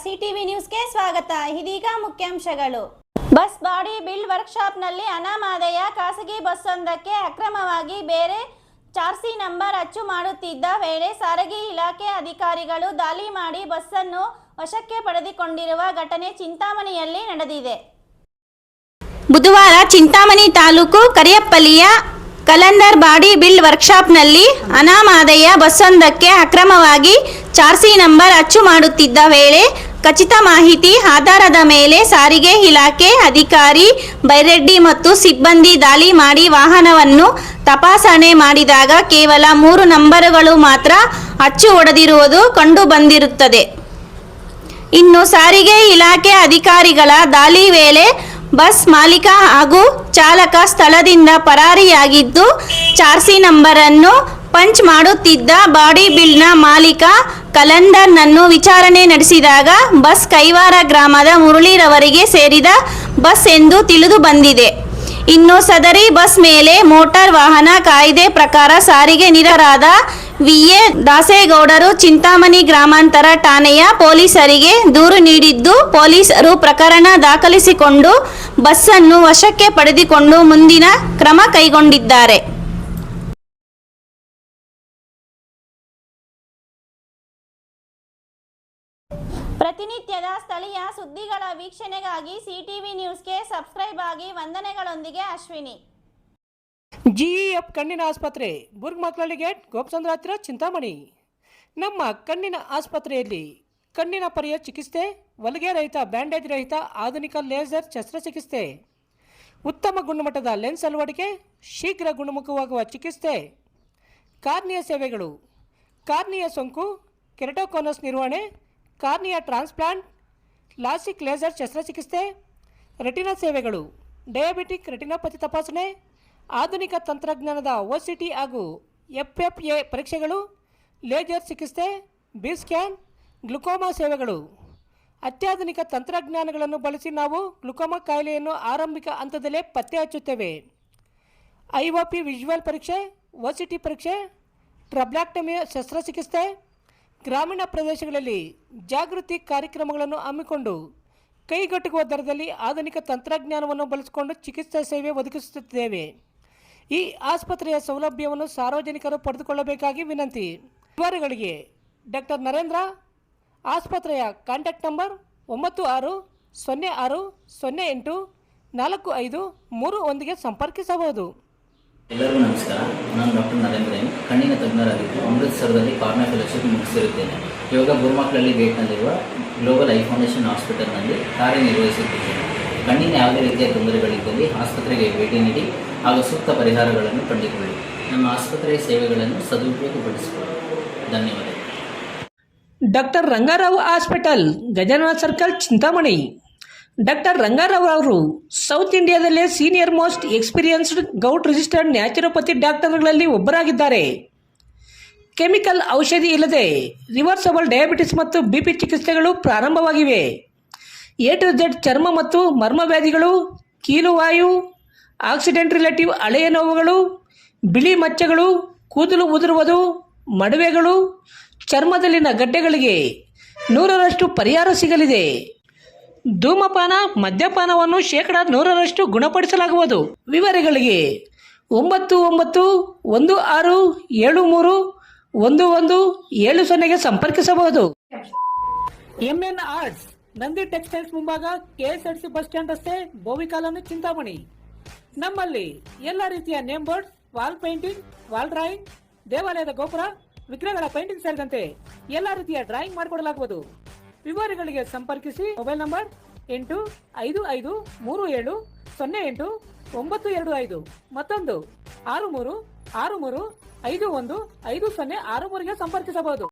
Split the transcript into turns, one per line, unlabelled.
CTV ನ್ಯೂಸ್ಗೆ ಸ್ವಾಗತ. ಇದೀಗ ಮುಖ್ಯಾಂಶಗಳು. ಬಸ್ ಬಾಡಿ ಬಿಲ್ಡ್ ವರ್ಕ್ಶಾಪ್ನಲ್ಲಿ ಅನಾಮಧೇಯ ಖಾಸಗಿ ಬಸ್ಸೊಂದಕ್ಕೆ ಅಕ್ರಮವಾಗಿ ಬೇರೆ ಚಾರ್ಸಿ ನಂಬರ್ ಅಚ್ಚು ಮಾಡುತ್ತಿದ್ದ ವೇಳೆ ಸಾರಿಗೆ ಇಲಾಖೆ ಅಧಿಕಾರಿಗಳು ದಾಳಿ ಮಾಡಿ ಬಸ್ಸನ್ನು ವಶಕ್ಕೆ ಪಡೆದುಕೊಂಡಿರುವ ಘಟನೆ ಚಿಂತಾಮಣಿಯಲ್ಲಿ ನಡೆದಿದೆ. ಬುಧವಾರ ಚಿಂತಾಮಣಿ ತಾಲೂಕು ಕರಿಯಪ್ಪಲಿಯ ಕಲಂದರ್ ಬಾಡಿ ಬಿಲ್ಡ್ ವರ್ಕ್ಶಾಪ್ನಲ್ಲಿ ಅನಾಮಧೇಯ ಬಸ್ಸೊಂದಕ್ಕೆ ಅಕ್ರಮವಾಗಿ ಚಾರ್ಸಿ ನಂಬರ್ ಅಚ್ಚು ಮಾಡುತ್ತಿದ್ದ ವೇಳೆ ಖಚಿತ ಮಾಹಿತಿ ಆಧಾರದ ಮೇಲೆ ಸಾರಿಗೆ ಇಲಾಖೆ ಅಧಿಕಾರಿ ಬೈರೆಡ್ಡಿ ಮತ್ತು ಸಿಬ್ಬಂದಿ ದಾಳಿ ಮಾಡಿ ವಾಹನವನ್ನು ತಪಾಸಣೆ ಮಾಡಿದಾಗ ಕೇವಲ 3 ನಂಬರುಗಳು ಮಾತ್ರ ಅಚ್ಚು ಹೊಡೆದಿರುವುದು ಕಂಡು ಬಂದಿರುತ್ತದೆ. ಇನ್ನು ಸಾರಿಗೆ ಇಲಾಖೆ ಅಧಿಕಾರಿಗಳ ದಾಳಿ ವೇಳೆ ಬಸ್ ಮಾಲೀಕ ಹಾಗೂ ಚಾಲಕ ಸ್ಥಳದಿಂದ ಪರಾರಿಯಾಗಿದ್ದು, ಚಾರ್ಸಿ ನಂಬರನ್ನು ಪಂಚ್ ಮಾಡುತ್ತಿದ್ದ ಬಾಡಿ ಬಿಲ್ಡ್ನ ಮಾಲೀಕ ಕಲಂದರ್ನನ್ನು ವಿಚಾರಣೆ ನಡೆಸಿದಾಗ ಬಸ್ ಕೈವಾರ ಗ್ರಾಮದ ಮುರಳಿರವರಿಗೆ ಸೇರಿದ ಬಸ್ ಎಂದು ತಿಳಿದು ಬಂದಿದೆ. ಇನ್ನು ಸದರಿ ಬಸ್ ಮೇಲೆ ಮೋಟಾರ್ ವಾಹನ ಕಾಯ್ದೆ ಪ್ರಕಾರ ಸಾರಿಗೆ ನಿರತರಾದ ವಿ.ಎ. ದಾಸೇಗೌಡರು ಚಿಂತಾಮಣಿ ಗ್ರಾಮಾಂತರ ಠಾಣೆಯ ಪೊಲೀಸರಿಗೆ ದೂರು ನೀಡಿದ್ದು, ಪೊಲೀಸರು ಪ್ರಕರಣ ದಾಖಲಿಸಿಕೊಂಡು ಬಸ್ಸನ್ನು ವಶಕ್ಕೆ ಪಡೆದುಕೊಂಡು ಮುಂದಿನ ಕ್ರಮ ಕೈಗೊಂಡಿದ್ದಾರೆ. ಪ್ರತಿನಿತ್ಯದ ಸ್ಥಳೀಯ ಸುದ್ದಿಗಳ ವೀಕ್ಷಣೆಗಾಗಿ ಸಿಟಿವಿ ನ್ಯೂಸ್ಗೆ ಸಬ್ಸ್ಕ್ರೈಬ್ ಆಗಿ. ವಂದನೆಗಳೊಂದಿಗೆ ಅಶ್ವಿನಿ.
ಜಿಇಎಫ್ ಕಣ್ಣಿನ ಆಸ್ಪತ್ರೆ, ಬುರ್ಗ್ಮಕ್ಲಳ್ಳಿ ಗೇಟ್, ಗೋಪಸಂದ್ರ ಹತ್ತಿರ, ಚಿಂತಾಮಣಿ. ನಮ್ಮ ಕಣ್ಣಿನ ಆಸ್ಪತ್ರೆಯಲ್ಲಿ ಕಣ್ಣಿನ ಪರ್ಯ ಚಿಕಿತ್ಸೆ, ಹೊಲಿಗೆ ರಹಿತ, ಬ್ಯಾಂಡೇಜ್ ರಹಿತ ಆಧುನಿಕ ಲೇಸರ್ ಶಸ್ತ್ರಚಿಕಿತ್ಸೆ, ಉತ್ತಮ ಗುಣಮಟ್ಟದ ಲೆನ್ಸ್ ಅಳವಡಿಕೆ, ಶೀಘ್ರ ಗುಣಮುಖವಾಗುವ ಚಿಕಿತ್ಸೆ, ಕಾರ್ನಿಯ ಸೇವೆಗಳು, ಕಾರ್ನಿಯ ಸೋಂಕು, ಕೆರಟೋಕೋನಸ್ ನಿರ್ವಹಣೆ, ಕಾರ್ನಿಯ ಟ್ರಾನ್ಸ್ಪ್ಲಾಂಟ್, ಲಾಸಿಕ್ ಲೇಸರ್ ಶಸ್ತ್ರಚಿಕಿತ್ಸೆ, ರೆಟಿನಾ ಸೇವೆಗಳು, ಡಯಾಬಿಟಿಕ್ ರೆಟಿನಾಪತಿ ತಪಾಸಣೆ, ಆಧುನಿಕ ತಂತ್ರಜ್ಞಾನದ OCT ಹಾಗೂ FFA ಪರೀಕ್ಷೆಗಳು, ಲೇಸರ್ ಚಿಕಿತ್ಸೆ, ಬಿ ಸ್ಕ್ಯಾನ್, ಗ್ಲುಕೋಮಾ ಸೇವೆಗಳು. ಅತ್ಯಾಧುನಿಕ ತಂತ್ರಜ್ಞಾನಗಳನ್ನು ಬಳಸಿ ನಾವು ಗ್ಲುಕೋಮಾ ಕಾಯಿಲೆಯನ್ನು ಆರಂಭಿಕ ಹಂತದಲ್ಲೇ ಪತ್ತೆ ಹಚ್ಚುತ್ತೇವೆ. IOP ವಿಜುವಲ್ ಪರೀಕ್ಷೆ, OCT ಪರೀಕ್ಷೆ, ಟ್ರಬ್ಲಾಕ್ಟಮಿ ಶಸ್ತ್ರಚಿಕಿತ್ಸೆ, ಗ್ರಾಮೀಣ ಪ್ರದೇಶಗಳಲ್ಲಿ ಜಾಗೃತಿ ಕಾರ್ಯಕ್ರಮಗಳನ್ನು ಹಮ್ಮಿಕೊಂಡು ಕೈಗೆಟುಕುವ ದರದಲ್ಲಿ ಆಧುನಿಕ ತಂತ್ರಜ್ಞಾನವನ್ನು ಬಳಸಿಕೊಂಡು ಚಿಕಿತ್ಸಾ ಸೇವೆ ಒದಗಿಸುತ್ತಿದ್ದೇವೆ. ಈ ಆಸ್ಪತ್ರೆಯ ಸೌಲಭ್ಯವನ್ನು ಸಾರ್ವಜನಿಕರು ಪಡೆದುಕೊಳ್ಳಬೇಕಾಗಿ ವಿನಂತಿ. ವಿವರಗಳಿಗೆ ಡಾಕ್ಟರ್ ನರೇಂದ್ರ, ಆಸ್ಪತ್ರೆಯ ಕಾಂಟ್ಯಾಕ್ಟ್ ನಂಬರ್ 9660084531ಗೆ ಸಂಪರ್ಕಿಸಬಹುದು.
ಎಲ್ಲರಿಗೂ ನಮಸ್ಕಾರ. ನಾನು ಡಾಕ್ಟರ್ ನರೇಂದ್ರ ಎಂ, ಕಣ್ಣಿನ ತಜ್ಞರಾಗಿದ್ದು ಅಮೃತಸರದಲ್ಲಿ ಕಾರ್ನಿಯಾ ಫೆಲೋಶಿಪ್ ಮುಗಿಸಿರುತ್ತೇನೆ. ಇವಾಗ ಬುರ್ಗ್ಮಕ್ಲಳ್ಳಿ ಗೇಟ್ನಲ್ಲಿರುವ ಗ್ಲೋಬಲ್ ಐ ಫೌಂಡೇಶನ್ ಹಾಸ್ಪಿಟಲ್ನಲ್ಲಿ ಕಾರ್ಯನಿರ್ವಹಿಸುತ್ತಿದ್ದೇನೆ. ಕಣ್ಣಿನ ಯಾವುದೇ ರೀತಿಯ ತೊಂದರೆಗಳಿದ್ದಲ್ಲಿ ಆಸ್ಪತ್ರೆಗೆ ಭೇಟಿ ನೀಡಿ ಹಾಗೂ ಸೂಕ್ತ ಪರಿಹಾರಗಳನ್ನು ಕಂಡುಕೊಳ್ಳಿ. ನಮ್ಮ ಆಸ್ಪತ್ರೆಯ ಸೇವೆಗಳನ್ನು ಸದುಪಯೋಗಪಡಿಸಿಕೊಳ್ಳಿ. ಧನ್ಯವಾದಗಳು.
Doctor Rangarao hospital, Gajanana circle, Chintamani. Doctor Rangarao ಅವರು ಸೌತ್ ಇಂಡಿಯಾದಲ್ಲೇ senior most experienced govt registered naturopathy ಡಾಕ್ಟರ್ಗಳಲ್ಲಿ ಒಬ್ಬರಾಗಿದ್ದಾರೆ. ಕೆಮಿಕಲ್ ಔಷಧಿ ಇಲ್ಲದೆ ರಿವರ್ಸಬಲ್ ಡಯಾಬಿಟಿಸ್ ಮತ್ತು BP ಚಿಕಿತ್ಸೆಗಳು ಪ್ರಾರಂಭವಾಗಿವೆ. A to Z ಚರ್ಮ ಮತ್ತು ಮರ್ಮವ್ಯಾಧಿಗಳು, ಕೀಲುವಾಯು, ಆಕ್ಸಿಡೆಂಟ್ ರಿಲೇಟಿವ್ ಹಳೆಯ ನೋವುಗಳು, ಬಿಳಿ ಮಚ್ಚೆಗಳು, ಕೂದಲು ಉದುರುವುದು, ಮಡುವೆಗಳು, ಚರ್ಮದಲ್ಲಿನ ಗಡ್ಡೆಗಳಿಗೆ 100% ಪರಿಹಾರ ಸಿಗಲಿದೆ. ಧೂಮಪಾನ, ಮದ್ಯಪಾನವನ್ನು 100% ಗುಣಪಡಿಸಲಾಗುವುದು. ವಿವರಗಳಿಗೆ 9916731170ಗೆ ಸಂಪರ್ಕಿಸಬಹುದು. MN ಆರ್ಟ್ಸ್, ನಂದಿ ಟೆಕ್ಸ್ಟೈಲ್ಸ್ ಮುಂಭಾಗ, KSRTC ಬಸ್ ಸ್ಟ್ಯಾಂಡ್ ರಸ್ತೆ, ಬೋವಿ ಕಾಲೋನಿ, ಚಿಂತಾಮಣಿ. ನಮ್ಮಲ್ಲಿ ಎಲ್ಲ ರೀತಿಯ name board, wall painting, wall drawing, ದೇವಾಲಯದ ಗೋಪುರ, ವಿಗ್ರಹಗಳ ಪೇಂಟಿಂಗ್ ಸೇರಿದಂತೆ ಎಲ್ಲ ರೀತಿಯ ಡ್ರಾಯಿಂಗ್ ಮಾಡಿಕೊಡಲಾಗುವುದು. ವಿವರಗಳಿಗೆ ಸಂಪರ್ಕಿಸಿ. ಮೊಬೈಲ್ ನಂಬರ್ 8553708925, ಮತ್ತೊಂದು 6363515063ಗೆ ಸಂಪರ್ಕಿಸಬಹುದು.